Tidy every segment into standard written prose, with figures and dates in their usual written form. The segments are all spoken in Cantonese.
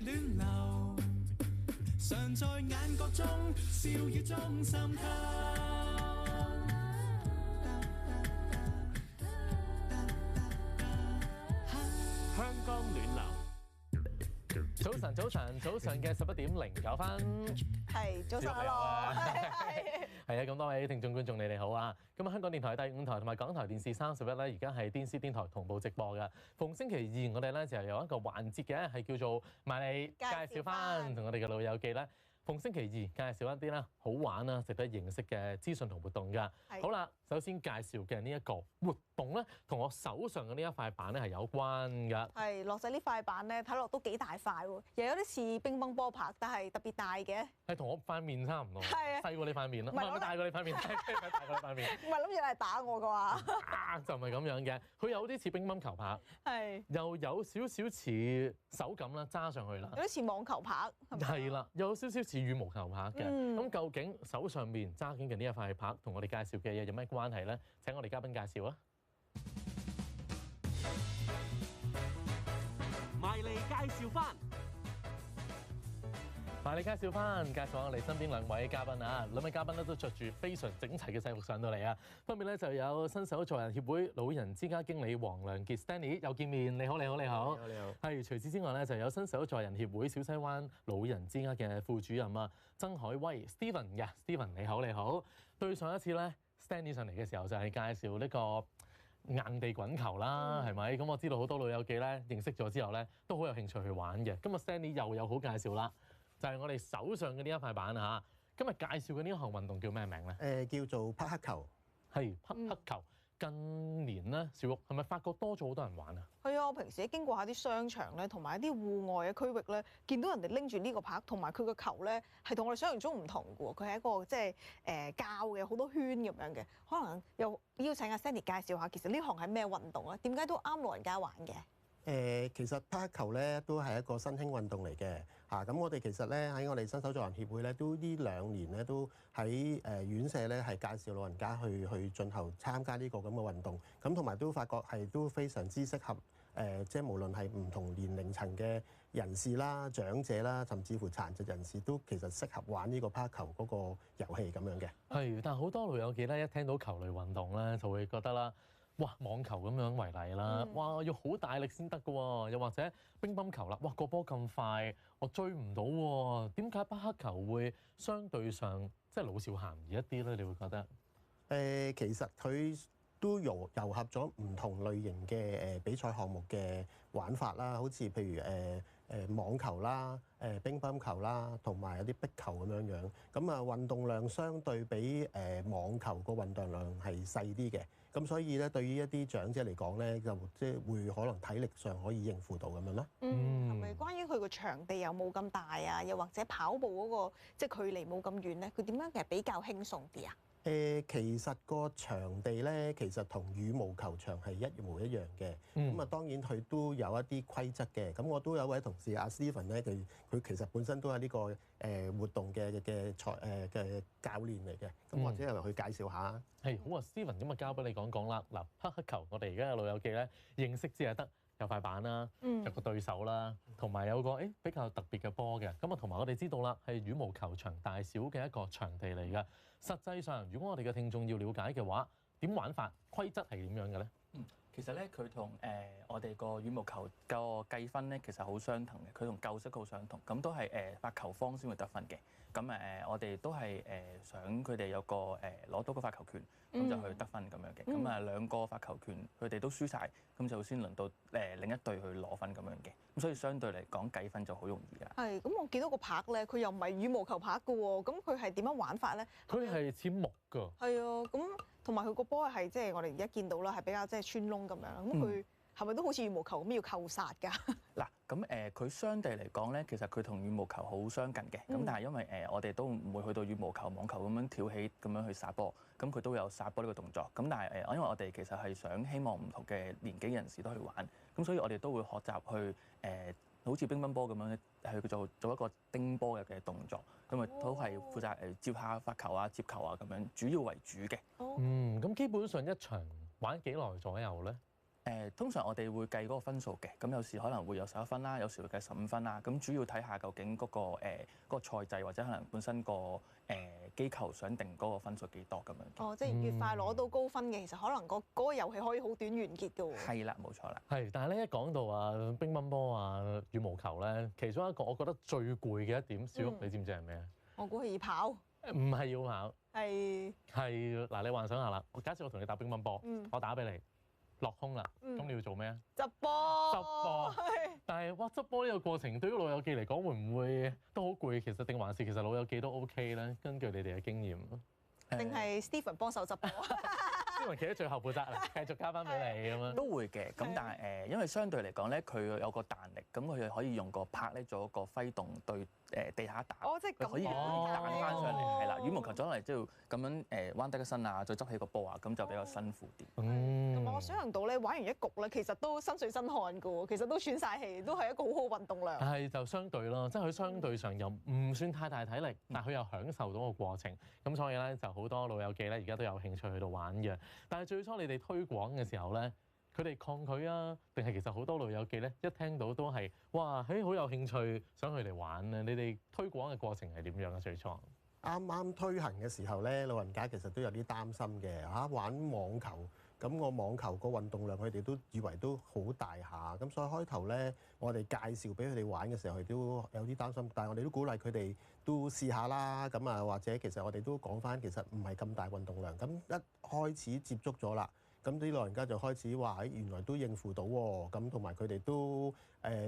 戀流，常在眼角中，笑語中滲透。香港暖流，早晨嘅11:09。係早晨咯，係啊，咁多位聽眾觀眾你哋好啊！咁啊，香港電台第5台同埋港台電視31咧，而家係電視電台同步直播㗎。逢星期二我哋咧就有一個環節嘅，係叫做埋嚟介紹翻，同我哋嘅老友記咧。逢星期二介紹一啲啦好玩啦、值得認識嘅資訊同活動㗎。好啦，首先介紹嘅呢一個活動咧，同我手上嘅呢一塊板咧係有關㗎。係樂仔呢塊板咧，睇落都幾大塊喎，又有啲似乒乓波拍，但係特別大嘅。係同我塊面差唔多，係啊，細過你塊面啦，唔係大過你塊面，大過你塊面。唔係諗住嚟打我嘅話，就唔係咁樣嘅，佢有啲似乒乓球拍，係又有少少似手感啦，揸上去啦，有啲似網球拍，係啦，有少少似羽毛球拍嘅。咁究竟手上面揸緊嘅呢一塊拍同我哋介紹嘅嘢有咩關係咧？請我哋嘉賓介紹啊！埋嚟介紹翻，埋嚟介紹下我哋身邊兩位嘉賓啊！兩位嘉賓咧都着住非常整齊嘅制服上到嚟啊！分別咧就有新手助人協會老人之家經理黃良傑 Stanley 又見面，你好。係除此之外咧，就有新手助人協會小西灣老人之家嘅副主任啊，曾海威 Steven 嘅 Steven 你好。對上一次咧 Stanley 上嚟嘅時候就係介紹呢個硬地滾球啦，係咪？咁我知道好多老友記咧認識咗之後咧都好有興趣去玩嘅。今日 Stanley 又有好介紹啦。就係我哋手上嘅呢一塊板嚇，今日介紹嘅呢一項運動叫咩名咧？叫做匹克球。係匹克球。近年咧，小玉係咪發覺多咗好多人玩啊？係啊，我平時經過下啲商場咧，同埋一啲戶外嘅區域咧，見到人哋拎住呢個拍，同埋佢個球咧係同我哋想象中唔同嘅喎。佢係一個即係膠嘅，好多圈咁樣嘅。可能又邀請阿 Sandy 介紹下，其實呢項係咩運動咧？點解都啱老人家玩嘅？其實匹克球咧都係一個新興運動嚟嘅嚇，咁我哋其實咧喺我哋新手助人協會咧，都呢2年咧都喺院舍咧係介紹老人家去進行參加呢個咁嘅運動，咁同埋都發覺係都非常之適合即係無論係唔同年齡層嘅人士啦、長者啦，甚至乎殘疾人士都其實適合玩呢個匹克球嗰個遊戲咁樣嘅。係，但係好多老友記咧一聽到球類運動咧就會覺得啦。哇，網球咁樣為例啦，哇，要好大力先得㗎喎，又或者乒乓球啦，哇，個波咁快，我追唔到喎，點解匹克球會相對上即係老少咸宜一啲咧？你會覺得？其實佢都糅合咗唔同類型嘅比賽項目嘅玩法啦，好似譬如網球啦、乒乓球啦，同埋有啲壁球咁樣樣。咁啊，運動量相對比網球個運動量係細啲嘅。咁所以咧，對於一啲長者嚟講咧，就即係會可能體力上可以應付到咁樣咯。係咪關於佢個場地又冇咁大啊？又或者跑步嗰個即係距離冇咁遠咧？佢點樣其實比較輕鬆啲啊？其實個場地咧，其實同羽毛球場係一模一樣嘅。咁啊，當然佢都有一啲規則嘅。咁我都有位同事阿 Steven 咧，佢其實本身都係呢個活動嘅教練嚟嘅。咁或者由佢介紹下。係好啊 ，Steven 咁啊，交俾你講講啦。嗱，匹克球我哋而家嘅老友記咧認識只係得有塊板啦，有個對手啦，同埋有個比較特別嘅波嘅。咁啊，同埋我哋知道啦，係羽毛球場大小嘅一個場地嚟嘅。實際上，如果我哋嘅聽眾要了解嘅話，點玩法、規則係點樣嘅咧？其實咧佢同我哋個羽毛球個計分咧，其實好相同嘅。佢同舊式好相同，咁都係發球方先會得分嘅。咁我哋都係想佢哋有個攞到個發球權，咁就去得分咁樣嘅。咁兩個發球權佢哋都輸晒，咁就先輪到另一隊去攞分咁樣嘅。咁所以相對嚟講計分就好容易啦。係，咁我見到個拍咧，佢又唔係羽毛球拍嘅喎，咁佢係點樣玩法咧？佢係似木㗎。係啊，咁同埋佢個波係即係我哋而家見到啦，係比較即係穿窿咁樣。咁佢係咪都好似羽毛球咁要扣殺㗎？嗱，咁佢相對嚟講咧，其實佢同羽毛球好相近嘅。咁但係因為我哋都唔會去到羽毛球、網球咁樣挑起咁樣去殺波，咁佢都有殺波呢個動作。咁但係因為我哋其實係想希望唔同嘅年紀人士都去玩，咁所以我哋都會學習去好似乒乓波咁樣去做一個叮波嘅動作，咁啊都係負責接下發球啊、接球啊咁樣，主要為主嘅。咁基本上一場玩幾耐左右咧？通常我哋會計嗰個分數嘅，咁有時可能會有11分啦，有時會計15分啦。咁主要睇下究竟嗰個賽制或者可能本身個機構想定嗰個分數幾多咁樣。哦，即係越快攞到高分嘅，其實可能嗰個遊戲可以好短完結嘅喎。係啦，冇錯啦。係，但係咧一講到啊乒乓波啊羽毛球咧，其中一個我覺得最攰嘅一點，小玉你知唔知係咩啊？我估係要跑，唔係要跑，係嗱，你幻想下啦，假設我同你打乒乓波，我打俾你落空啦，咁你要做咩啊？執波，執波。但係哇，執波呢個過程對於老友記嚟講，會唔會都好攰？其實定還是其實老友記都 OK 咧？根據你哋嘅經驗，定係 Stephen 幫手執波。Stephen 企喺最後負責啦，繼續交翻俾你咁樣。都會嘅，咁但係因為相對嚟講咧，佢有個彈力，咁佢可以用個拍咧做一個揮動對地下打。哦，即係咁佢可以彈翻上嚟，係啦。羽毛球走落嚟之後咁樣彎低個身啊，再執起個波啊，咁就比較辛苦啲。同埋我想象到咧，玩完一局咧，其實都身水身汗㗎喎，其實都喘晒氣，都係一個好好運動量。但係就相對咯，即係佢相對上又唔算太大體力，但係佢又享受到個過程。咁所以咧就好多老友記咧而家都有興趣去到玩嘅。但係最初你哋推廣嘅時候咧，佢哋抗拒啊，定係其實好多老友記咧一聽到都係哇，好有興趣想去嚟玩啊！你哋推廣嘅過程係點樣啊？最初啱啱推行嘅時候咧，老人家其實都有啲擔心嘅嚇，玩網球咁個網球個運動量，佢哋都以為都好大下，咁所以開頭咧，我哋介紹俾佢哋玩嘅時候，佢都有啲擔心，但係我哋都鼓勵佢哋都試下啦，咁啊或者其實我哋都講翻，其實唔係咁大運動量，咁一開始接觸咗啦。咁啲老人家就開始話：原來都應付到喎，咁同埋佢哋都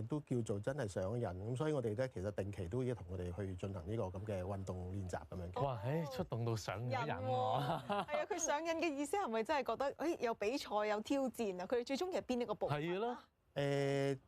都叫做真係上癮，咁所以我哋咧其實定期都要同佢哋去進行呢個咁嘅運動練習咁樣嘅。哇，出動到上癮喎！係啊，佢上癮嘅意思係咪真係覺得有比賽有挑戰啊？佢哋最終其實邊一個部分？係咯。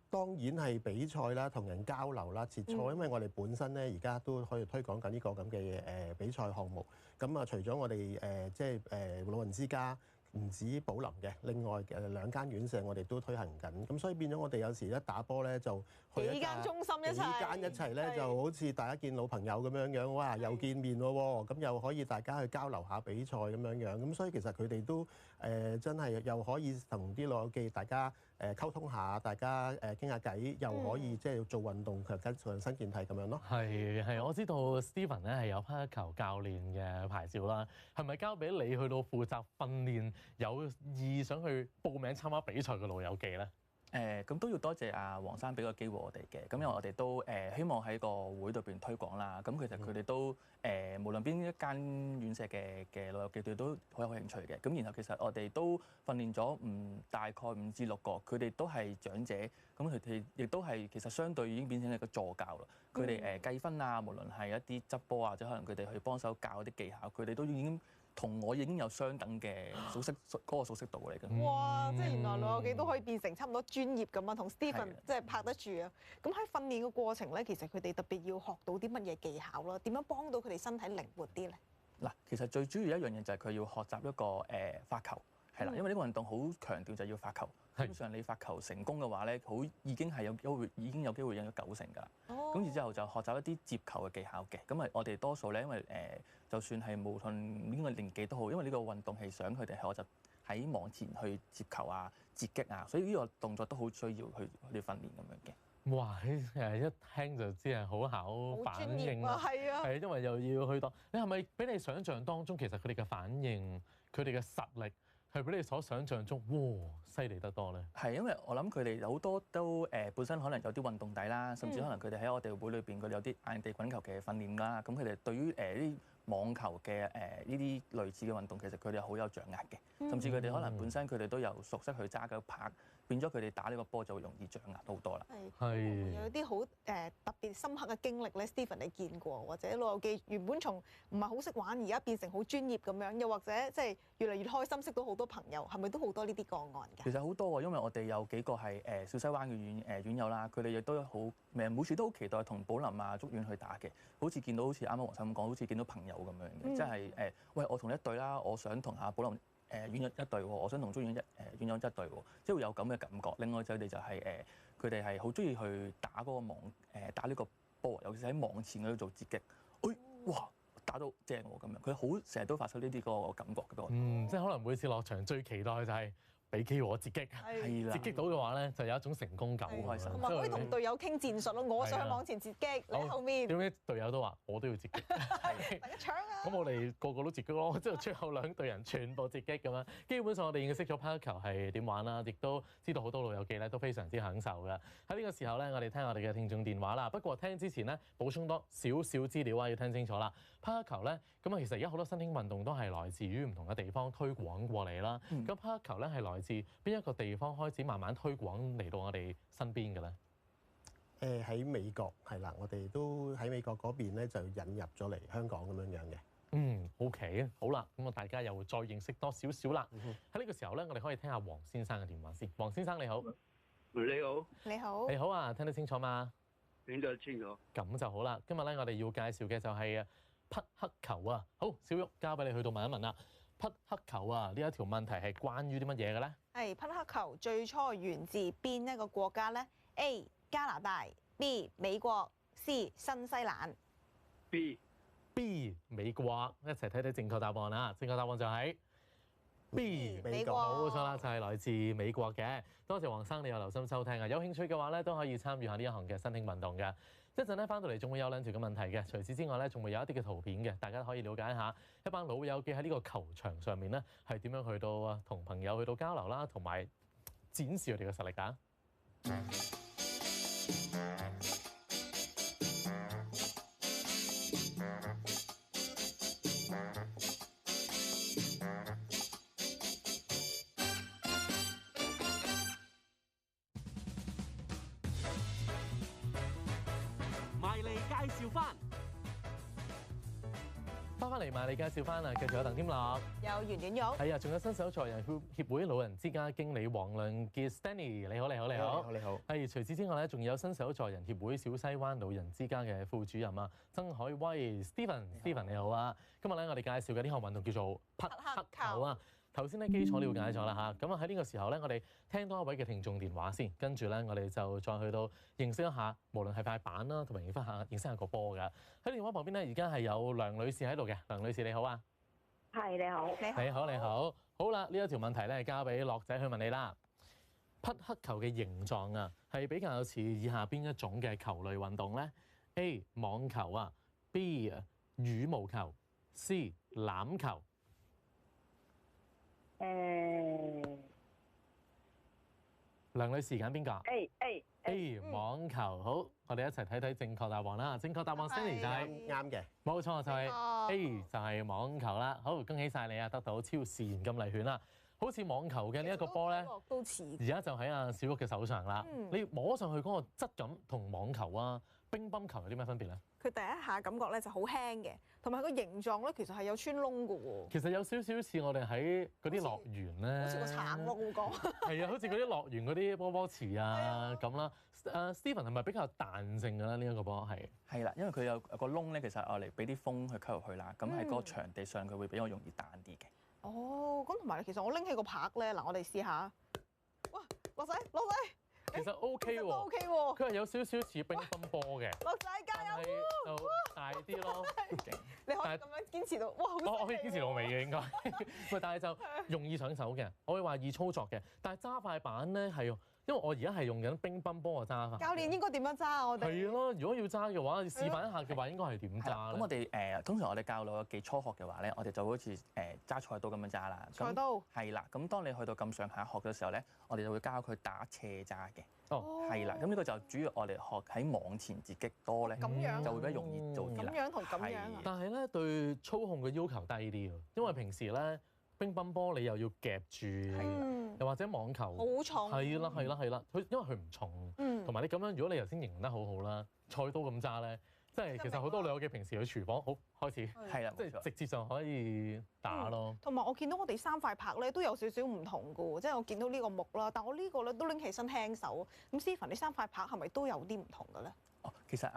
當然係比賽啦，同人交流啦，切磋，因為我哋本身咧而家都可以推廣緊呢個咁嘅比賽項目。咁啊，除咗我哋即係老人之家。唔止寶林嘅，另外2間院舍我哋都推行緊，咁所以變咗我哋有時一打波咧就去幾間中心一齊，幾間一齊咧就好似大家見老朋友咁樣樣，哇又見面咯喎，咁又可以大家去交流下比賽咁樣樣，咁所以其實佢哋都真係又可以同啲老友記大家溝通下，大家傾下偈，又可以即係做運動強身健體咁樣咯。係，我知道 Stephen 咧係有匹克球教練嘅牌照啦，係咪交俾你去到負責訓練有意想去報名參加比賽嘅老友記咧？咁都要多謝阿黃生俾個機會我哋嘅，咁因為我哋都希望喺個會度邊推廣啦。咁其實佢哋都無論邊一間院舍嘅老友記，佢哋都好有興趣嘅。咁然後其實我哋都訓練咗大概5至6個，佢哋都係長者，咁佢哋亦都係其實相對已經變成一個助教啦。佢哋計分啊，無論係一啲執波啊，或者可能佢哋去幫手教一啲技巧，佢哋都已經同我已經有相等嘅熟悉嗰個熟悉度嚟嘅。哇！即係原來老友記都可以變成差唔多專業咁啊，同 Stephen 即係拍得住啊。咁喺訓練嘅過程咧，其實佢哋特別要學到啲乜嘢技巧啦？點樣幫到佢哋身體靈活啲咧？嗱，其實最主要一樣嘢就係佢要學習一個發球，係啦，因為呢個運動好強調就係要發球。基本上你發球成功嘅話咧，已經有機會贏咗90%㗎啦。咁然之後就學習一啲接球嘅技巧嘅。咁我哋多數咧，因為就算係無論邊個年紀都好，因為呢個運動係想佢哋學習喺網前去接球啊、截擊啊，所以呢個動作都好需要去訓練咁樣嘅。哇！一聽就知係好考反應啊，係啊，係因為又要去到你係咪比你想象當中其實佢哋嘅反應、佢哋嘅實力係比你所想象中犀利得多咧？係因為我諗佢哋好多都本身可能有啲運動底啦，甚至可能佢哋喺我哋會裏邊佢哋有啲硬地滾球嘅訓練啦。咁佢哋對於呢網球嘅呢啲類似嘅運動，其實佢哋好有掌握嘅，甚至佢哋可能本身佢哋都有熟悉去揸個拍，變咗佢哋打呢個波就會容易掌握好多啦。係有啲好特別深刻嘅經歷咧 Stephen 你見過，或者老友記原本從唔係好識玩，而家變成好專業咁樣，又或者即係越嚟越開心，識到好多朋友，係咪都好多呢啲個案㗎？其實好多喎，因為我哋有幾個係小西灣嘅院友啦，佢哋亦都好每次都好期待同寶林啊、竹苑去打嘅，好似見到好似啱啱黃生咁講，好似見到朋友咁樣嘅，即係喂我同一隊啦，我想同阿寶林院友一隊喎，我想同竹苑院友一隊喎，即係會有咁嘅感覺。另外佢哋就係佢哋係好中意去打嗰個網打呢個波，尤其是喺網前嗰度做截擊，哇！打到正喎咁樣，佢好成日都發出呢啲嗰個感覺嘅。即係可能每次落場最期待就係俾機會我截擊，係啦截擊到嘅話咧，就有一種成功感，好開心同埋可以同隊友傾戰術咯。我上去往前截擊，你喺後面，點解隊友都話我都要截擊？大家搶啊！咁我哋個個都截擊咯，之後最後兩隊人全部截擊咁樣。基本上我哋認識咗拍球係點玩啦，亦都知道好多老友記咧都非常之享受嘅。喺呢個時候咧，我哋聽我哋嘅聽眾電話啦。不過聽之前咧，補充多少少資料啊，要聽清楚啦。拍球咧，咁啊其實而家好多新興運動都係來自於唔同嘅地方推廣過嚟啦。咁拍球咧係來自邊一個地方開始慢慢推廣嚟到我哋身邊嘅咧？喺美國係啦，我哋都喺美國嗰邊咧就引入咗嚟香港咁樣嘅。OK， 好啦，咁啊大家又再認識多少少啦。喺呢個時候咧，我哋可以聽下黃先生嘅電話先。黃先生你好，你好，你好，你好啊，聽得清楚嗎？聽得清楚。咁就好啦。今日咧，我哋要介紹嘅就係匹克球啊。好，小玉交俾你去到問一問啦。匹克球啊，呢一條問題係關於啲乜嘢嘅咧？係匹克球最初源自邊一個國家咧 ？A. 加拿大 B. 美國 C. 新西蘭 B 美國，一齊睇睇正確答案啦。正確答案就係 B 美國冇錯啦，就係來自美國嘅。多謝黃生，你有留心收聽啊！有興趣嘅話咧，都可以參與下呢一項嘅新興運動嘅。一陣咧翻到嚟仲會有兩條嘅問題嘅，除此之外咧仲會有一啲嘅圖片嘅，大家可以了解一下一班老友記喺呢個球場上面咧係點樣去到啊同朋友去到交流啦，同埋展示佢哋嘅實力㗎。埋嚟介紹翻，翻嚟埋你介紹翻啊，繼續有鄧添樂，有袁婉玉，係啊，仲有新手助人協會老人之家經理黃亮傑 Stanley，你好，你好，你好，你好。係除此之外咧，仲有新手助人協會小西灣老人之家嘅副主任啊，曾海威 Stephen 你好啊。今日咧我哋介紹嘅呢項運動叫做匹克球啊。頭先咧基礎了解咗啦嚇，咁啊喺呢個時候咧，我哋聽多一位嘅聽眾電話先，跟住咧我哋就再去到認識一下，無論係塊板啦，同埋認識下個波㗎。喺電話旁邊咧，而家係有梁女士喺度嘅，梁女士你好啊。係你好，你好，你好。好啦，呢一條問題咧，交俾樂仔去問你啦。匹克球嘅形狀啊，係比較似以下邊一種嘅球類運動咧 ？A. 網球啊 ，B. 羽毛球 ，C. 欖球。梁女士揀邊個 A 網球。好，我哋一齊睇睇正確答案啦。正確答案 Stanley 就係啱嘅。冇錯，就係錯 A 就係網球啦。好，恭喜晒你啊，得到超自然咁嚟犬啦。好似網球嘅呢一個波咧，都似而家就喺阿小玉嘅手上啦。你摸上去嗰個質感同網球啊、乒乓球有啲咩分別咧？佢第一下感覺咧就好輕嘅，同埋個形狀咧其實係有穿窿嘅喎，其實有少少似我哋喺嗰啲樂園咧，好似個橙咯會講。係啊，好似嗰啲樂園嗰啲波波池啊咁啦。Stephen 係咪比較彈性嘅咧？呢一個波係啦，因為佢有個窿咧，其實我嚟俾啲風去吸入去啦，咁喺個場地上佢會比較容易彈啲嘅。哦，咁同埋其實我拎起個拍咧，嗱我哋試下。哇，樂仔，其實 OK 喎，OK 喎，佢係有少少似乒乓波嘅，樂仔加但油！係就大啲咯。你可以咁樣堅持到，哇！好犀利我可以堅持到尾嘅應該，喂，但係就容易上手嘅，我會話易操作嘅。但係揸塊板咧係，因為我而家係用緊乒乓波嘅揸法。教練應該點樣揸啊？我哋係咯，如果要揸嘅話，示範一下嘅話，應該係點揸咁我哋通常我哋教老友記初學嘅話咧，我哋就好似揸菜刀咁樣揸啦。菜刀係啦，咁當你去到咁上下學嘅時候咧，我哋就會教佢打斜揸嘅。哦，係啦，咁呢個就主要我哋學喺網前截擊多咧，咁樣就會比較容易做啲啦。咁樣同咁樣啊係但係咧對操控嘅要求低啲喎，因為平時咧乒乓波你又要夾住，又或者網球好重。係啦，佢因為佢唔重，同埋你咁樣，如果你頭先形容得好好啦，菜刀咁揸咧，即係其實好多老友記平時去廚房好開始，係啦，即係直接就可以打咯。同埋我見到我哋三塊拍咧都有少少唔同嘅喎，即係我見到呢個木啦，但我呢個咧都拎起身輕手。咁 Stephen，你三塊拍係咪都有啲唔同嘅咧？其實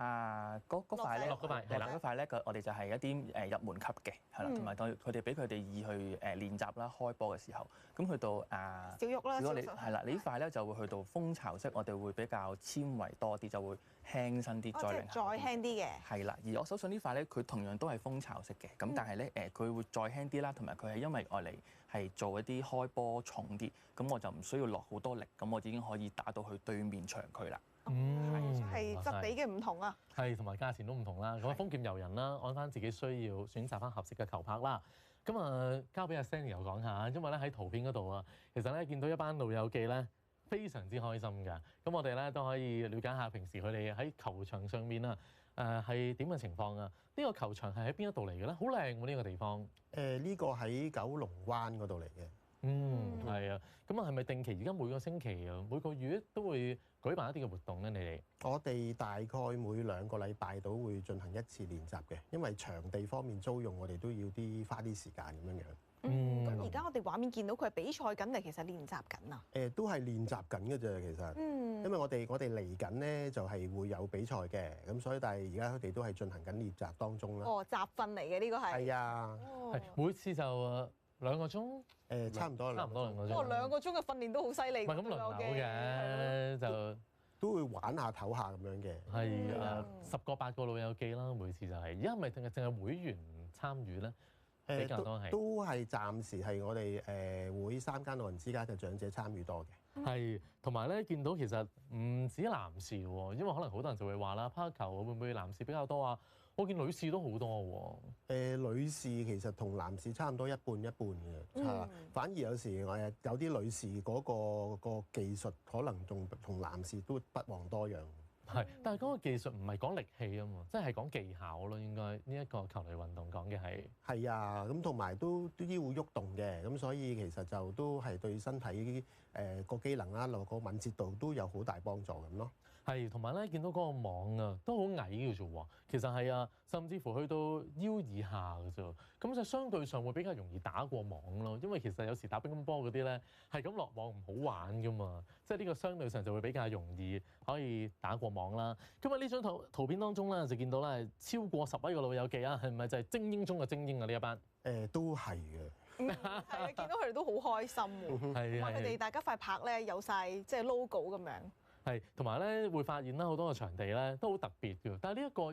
嗰塊咧，落嗰塊係啦，嗰塊咧，我哋就係一啲入門級嘅，係啦，同埋佢哋俾佢哋易去練習啦，開波嘅時候，咁去到小玉啦，如果你小玉係啦，你呢塊咧就會去到蜂巢式，我哋會比較纖維多啲，就會輕身啲，即係再輕啲嘅。係啦，而我手上呢塊咧，佢同樣都係蜂巢式嘅，咁但係咧佢會再輕啲啦，同埋佢係因為愛嚟係做一啲開波重啲，咁我就唔需要落好多力，咁我已經可以打到去對面長距啦。係質地嘅唔同啊，係同埋價錢都唔同啦。咁豐儉由人啦，按翻自己需要選擇翻合適嘅球拍啦。咁交俾阿 Stanley 又講下，因為咧喺圖片嗰度啊，其實咧見到一班老友記咧非常之開心㗎。咁我哋咧都可以了解下平時佢哋喺球場上面啊係點嘅情況啊？呢個球場係喺邊一度嚟嘅咧？好靚喎呢個地方。呢個喺九龍灣嗰度嚟嘅。係啊。咁係咪定期而家每個星期啊每個月都會舉辦一啲嘅活動咧？你哋我哋大概每2個禮拜都會進行一次練習嘅，因為場地方面租用，我哋都要花啲時間咁樣樣。咁而家我哋畫面見到佢係比賽緊定其實練習緊啊？都係練習緊嘅啫，其實。因為我哋嚟緊咧就係會有比賽嘅，咁所以但係而家佢哋都係進行緊練習當中啦。集訓嚟嘅呢個係。係啊。係每次就2個鐘。差唔多2個鐘。2個鐘嘅訓練都好犀利。唔係咁輪流嘅就。都會玩下唞下咁樣嘅。係10個8個老友記啦，每次就係。而家係咪淨係會員參與咧？比較多係。都係暫時係我哋會3間老人之家嘅長者參與多嘅。係，同埋咧見到其實唔止男士喎，因為可能好多人就會話啦，拋球會唔會男士比較多啊？我見女士都好多喎。女士其實同男士差唔多一半一半嘅，反而有時有啲女士嗰個技術可能仲同男士都不遑多讓。係，但係嗰個技術唔係講力氣啊嘛，即係講技巧咯。應該呢一個球類運動講嘅係。係啊，咁同埋都要喐動嘅，咁所以其實就都係對身體個機能啦、個敏捷度都有好大幫助咁咯。係，同埋咧見到嗰個網啊，都好矮嘅啫喎。其實係啊，甚至乎去到腰以下嘅啫。咁就相對上會比較容易打過網咯。因為其實有時打乒乓波嗰啲咧係咁落網唔好玩噶嘛。即係呢個相對上就會比較容易可以打過網啦。今日呢張圖片當中咧就見到咧超過10位嘅老友記啊，係咪就係精英中嘅精英啊？呢一班都係嘅。係啊，見到佢哋都好開心喎。係啊，佢哋大家塊拍咧有晒即係 logo 咁樣。係，同埋咧會發現啦，好多個場地咧都好特別嘅。但係呢一個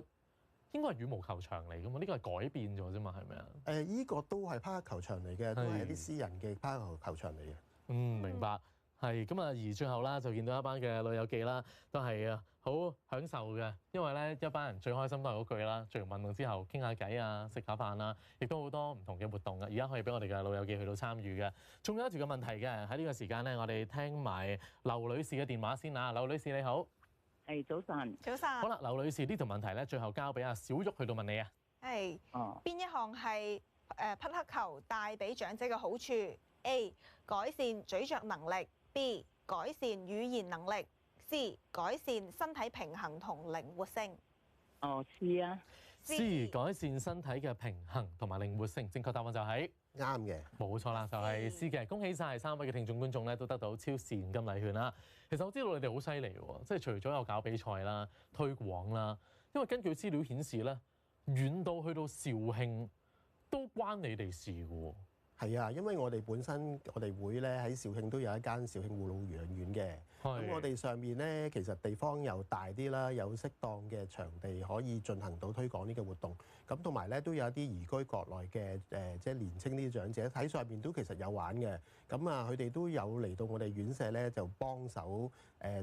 應該係羽毛球場嚟㗎嘛？呢個係改變咗啫嘛，係咪啊？依個都係拋球場嚟嘅，都係一啲私人嘅拋球場嚟嘅。明白。係咁啊，而最後啦就見到一班嘅老友記啦，都係好享受嘅，因為咧一班人最開心都係嗰句啦，做完運動之後傾下偈啊，食下飯啊，亦都好多唔同嘅活動啊。而家可以俾我哋嘅老友記去到參與嘅。仲有一條嘅問題嘅，喺呢個時間咧，我哋聽埋劉女士嘅電話先啊。劉女士你好，係早晨，早晨。好啦，劉女士呢條問題咧，最後交俾阿小玉去到問你啊。係。邊一項係匹克球帶俾長者嘅好處 ？A. 改善咀嚼能力。B. 改善語言能力。C. 改善身體平衡同靈活性。C 啊。C. 改善身體嘅平衡同埋靈活性，正確答案就係啱嘅，冇錯啦，就係 C 嘅。恭喜晒3位嘅聽眾觀眾咧，都得到超市現金禮券啦。其實我知道你哋好犀利喎，即係除咗有搞比賽啦、推廣啦，因為根據資料顯示咧，遠到去到肇慶都關你哋事嘅喎。係啊，因為我哋本身我哋會咧喺肇慶都有一間肇慶護老養院嘅，咁我哋上面咧其實地方又大啲啦，有適當嘅場地可以進行到推廣呢個活動，咁同埋咧都有一啲移居國內嘅即係年青啲長者喺上面都其實有玩嘅，咁啊佢哋都有嚟到我哋院舍咧就幫手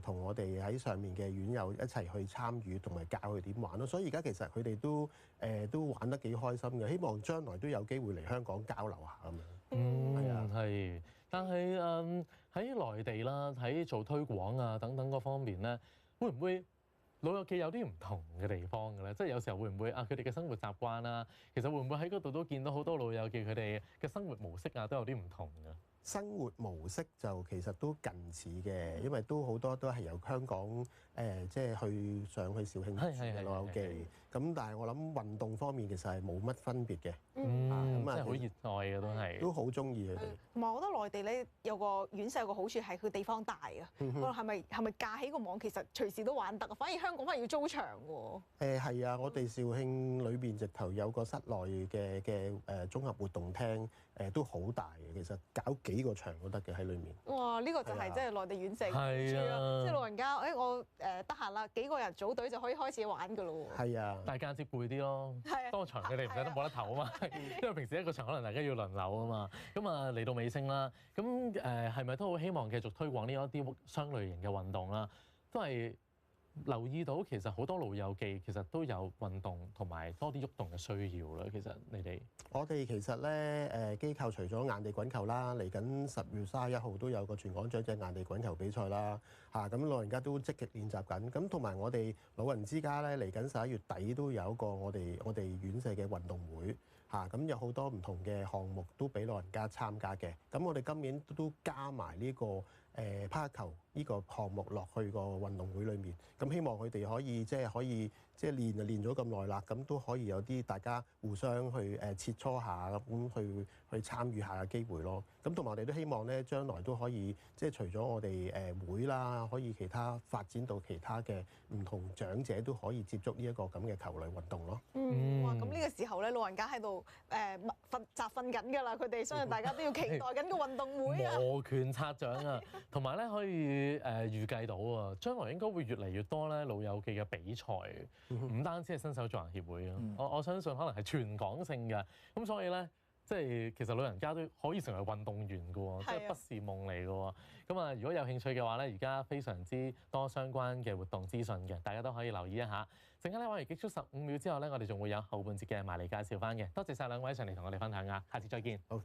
同我哋喺上面嘅院友一齊去參與同埋教佢點玩咯，所以而家其實佢哋都玩得幾開心嘅，希望將來都有機會嚟香港交流下咁樣。係，但係喺內地啦，喺做推廣啊等等嗰方面咧，會唔會老友記有啲唔同嘅地方嘅咧？即係有時候會唔會佢哋嘅生活習慣啊，其實會唔會喺嗰度都見到好多老友記佢哋嘅生活模式啊，都有啲唔同嘅？生活模式就其實都近似嘅，因為都好多都係由香港即係去肇慶住嘅老友記。咁但係我諗運動方面其實係冇乜分別嘅，嗯，咁啊真係好熱愛嘅都係。都好中意佢哋。同埋我覺得內地咧有個院舍有個好處係佢地方大啊，係咪架起個網其實隨時都玩得啊？反而香港反而要租場喎。係啊，我哋肇慶裏邊直頭有個室內嘅綜合活動廳，都好大嘅。其實搞幾個場都得嘅喺裏面。哇！呢個就係即係內地院舍嘅好處咯，即係老人家我得閒啦，幾個人組隊就可以開始玩㗎咯喎。係啊，但係間接攰啲咯，多場佢哋唔使得冇得唞啊嘛，因為平時一個場可能大家要輪流啊嘛。咁啊嚟到尾聲啦，咁係咪都好希望繼續推廣呢一啲相類型嘅運動啦？都係留意到其實好多老友記其實都有運動同埋多啲喐動嘅需要啦。其實你哋我哋其實咧機構除咗硬地滾球啦，嚟緊10月31號都有個全港長者硬地滾球比賽啦。咁老人家都積極練習緊。咁同埋我哋老人之家咧嚟緊11月底都有一個我哋院舍嘅運動會。咁有好多唔同嘅項目都俾老人家參加嘅。咁我哋今年都加埋呢個拋球呢個項目落去個運動會裏面。咁希望佢哋可以練就練咗咁耐啦，咁都可以有啲大家互相去切磋下咁去參與下嘅機會咯。咁同埋我哋都希望咧，將來都可以除咗我哋會啦，可以其他發展到其他嘅唔同長者都可以接觸呢一個咁嘅球類運動咯。哇！咁呢個時候咧，老人家喺度集訓緊㗎啦，佢哋相信大家都要期待緊個運動會啊！摩拳擦掌啊，同埋咧可以預計到啊，將來應該會越嚟越多咧老友記嘅比賽，唔單止係新手助人協會啊，我相信可能係全港性嘅，咁所以咧。即係其實老人家都可以成為運動員㗎喎，即係不是夢嚟㗎喎。咁啊，如果有興趣嘅話咧，而家非常之多相關嘅活動資訊嘅，大家都可以留意一下。陣間咧，玩完結束15秒之後咧，我哋仲會有後半節嘅埋嚟介紹翻嘅。多謝晒兩位上嚟同我哋分享啊，下次再見。好。